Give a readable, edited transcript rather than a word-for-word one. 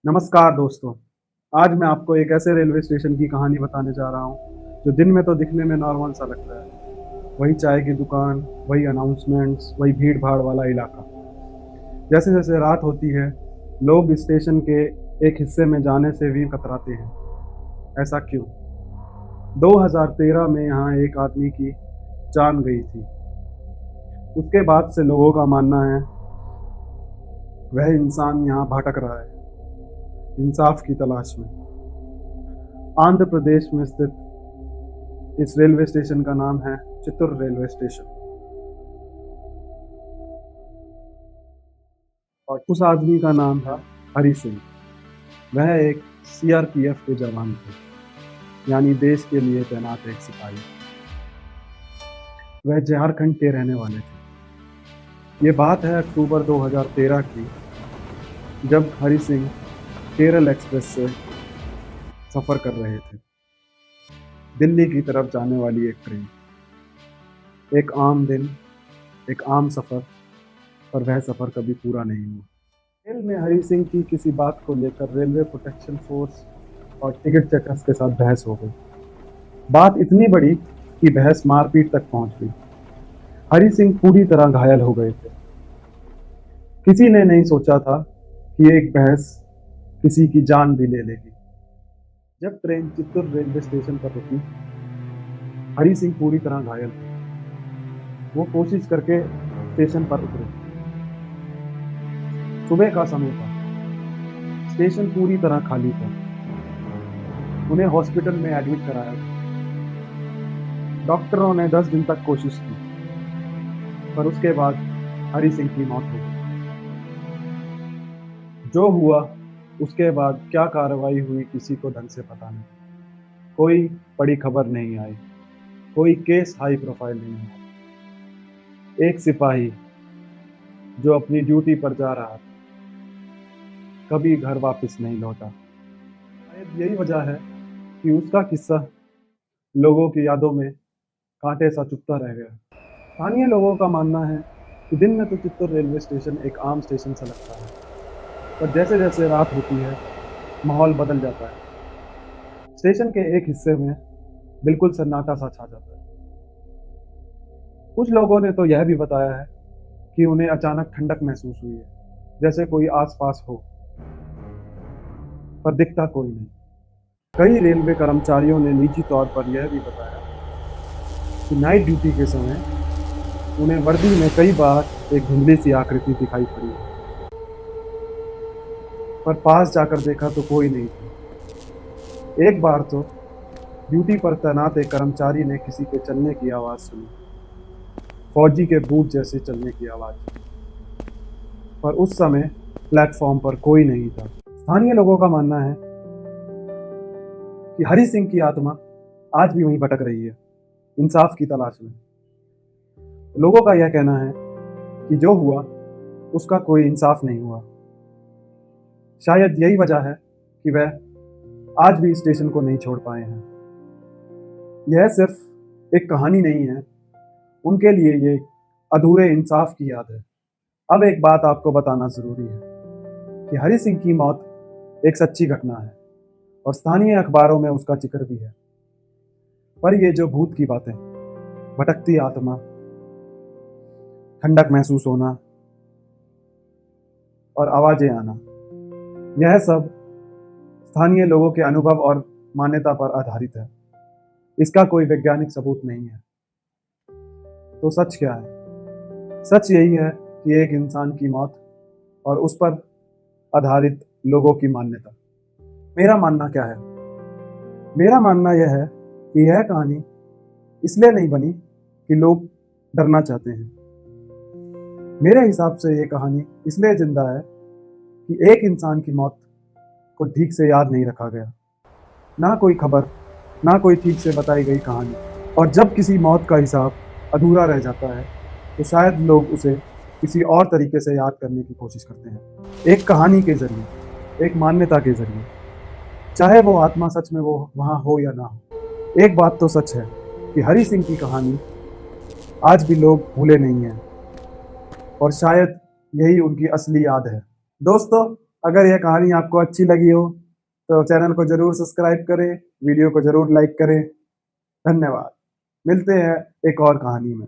नमस्कार दोस्तों। आज मैं आपको एक ऐसे रेलवे स्टेशन की कहानी बताने जा रहा हूँ जो दिन में तो दिखने में नॉर्मल सा लगता है। वही चाय की दुकान, वही अनाउंसमेंट्स, वही भीड़ भाड़ वाला इलाका। जैसे जैसे रात होती है, लोग स्टेशन के एक हिस्से में जाने से भी कतराते हैं। ऐसा क्यों? 2013 में यहाँ एक आदमी की जान गई थी। उसके बाद से लोगों का मानना है वह इंसान यहाँ भटक रहा है, इंसाफ की तलाश में। आंध्र प्रदेश में स्थित इस रेलवे स्टेशन का नाम है चित्तूर रेलवे स्टेशन। और उस आदमी का नाम था हरि सिंह। वह एक सीआरपीएफ के जवान थे, यानी देश के लिए तैनात एक सिपाही। वह झारखंड के रहने वाले थे। ये बात है अक्टूबर 2013 की, जब हरि सिंह केरल एक्सप्रेस से सफ़र कर रहे थे। दिल्ली की तरफ जाने वाली एक ट्रेन। एक आम दिन, एक आम सफ़र, पर वह सफ़र कभी पूरा नहीं हुआ। रेल में हरि सिंह की किसी बात को लेकर रेलवे प्रोटेक्शन फोर्स और टिकट चेकर्स के साथ बहस हो गई। बात इतनी बड़ी कि बहस मारपीट तक पहुंच गई। हरि सिंह पूरी तरह घायल हो गए थे। किसी ने नहीं सोचा था कि एक बहस किसी की जान भी ले लेगी। जब ट्रेन चित्तूर रेलवे स्टेशन पर रुकी, हरि सिंह पूरी तरह घायल थे। वो कोशिश करके स्टेशन पर उतरे। सुबह का समय था। स्टेशन पूरी तरह खाली था। उन्हें हॉस्पिटल में एडमिट कराया गया। डॉक्टरों ने 10 दिन तक कोशिश की, पर उसके बाद हरि सिंह की मौत हो गई। जो हुआ उसके बाद क्या कार्रवाई हुई किसी को ढंग से पता नहीं। कोई बड़ी खबर नहीं आई, कोई केस हाई प्रोफाइल नहीं हुआ। एक सिपाही जो अपनी ड्यूटी पर जा रहा था, कभी घर वापस नहीं लौटा। शायद यही वजह है कि उसका किस्सा लोगों की यादों में कांटे सा चुभता रह गया। स्थानीय लोगों का मानना है कि दिन में तो चित्तूर रेलवे स्टेशन एक आम स्टेशन सा लगता है, पर जैसे जैसे रात होती है माहौल बदल जाता है। स्टेशन के एक हिस्से में बिल्कुल सन्नाटा सा छा जाता है। कुछ लोगों ने तो यह भी बताया है कि उन्हें अचानक ठंडक महसूस हुई है, जैसे कोई आसपास हो, पर दिखता कोई नहीं। कई रेलवे कर्मचारियों ने निजी तौर पर यह भी बताया कि नाइट ड्यूटी के समय उन्हें वर्दी में कई बार एक धुंधली सी आकृति दिखाई पड़ी, पर पास जाकर देखा तो कोई नहीं था। एक बार तो ड्यूटी पर तैनात एक कर्मचारी ने किसी के चलने की आवाज़ सुनी, फौजी के बूट जैसे चलने की आवाज़, पर उस समय प्लेटफॉर्म पर कोई नहीं था। स्थानीय लोगों का मानना है कि हरि सिंह की आत्मा आज भी वहीं भटक रही है, इंसाफ की तलाश में। लोगों का यह कहना है कि जो हुआ उसका कोई इंसाफ नहीं हुआ। शायद यही वजह है कि वह आज भी स्टेशन को नहीं छोड़ पाए हैं। यह सिर्फ एक कहानी नहीं है, उनके लिए ये अधूरे इंसाफ की याद है। अब एक बात आपको बताना जरूरी है कि हरि सिंह की मौत एक सच्ची घटना है और स्थानीय अखबारों में उसका जिक्र भी है। पर ये जो भूत की बातें, भटकती आत्मा, ठंडक महसूस होना और आवाजें आना, यह सब स्थानीय लोगों के अनुभव और मान्यता पर आधारित है। इसका कोई वैज्ञानिक सबूत नहीं है। तो सच क्या है? सच यही है कि एक इंसान की मौत और उस पर आधारित लोगों की मान्यता। मेरा मानना क्या है? मेरा मानना यह है कि यह कहानी इसलिए नहीं बनी कि लोग डरना चाहते हैं। मेरे हिसाब से यह कहानी इसलिए जिंदा है कि एक इंसान की मौत को ठीक से याद नहीं रखा गया। ना कोई खबर, ना कोई ठीक से बताई गई कहानी। और जब किसी मौत का हिसाब अधूरा रह जाता है तो शायद लोग उसे किसी और तरीके से याद करने की कोशिश करते हैं, एक कहानी के जरिए, एक मान्यता के जरिए। चाहे वो आत्मा सच में वो वहाँ हो या ना हो। एक बात तो सच है कि हरि सिंह की कहानी आज भी लोग भूले नहीं हैं, और शायद यही उनकी असली याद है। दोस्तों, अगर यह कहानी आपको अच्छी लगी हो तो चैनल को ज़रूर सब्सक्राइब करें, वीडियो को ज़रूर लाइक करें। धन्यवाद। मिलते हैं एक और कहानी में।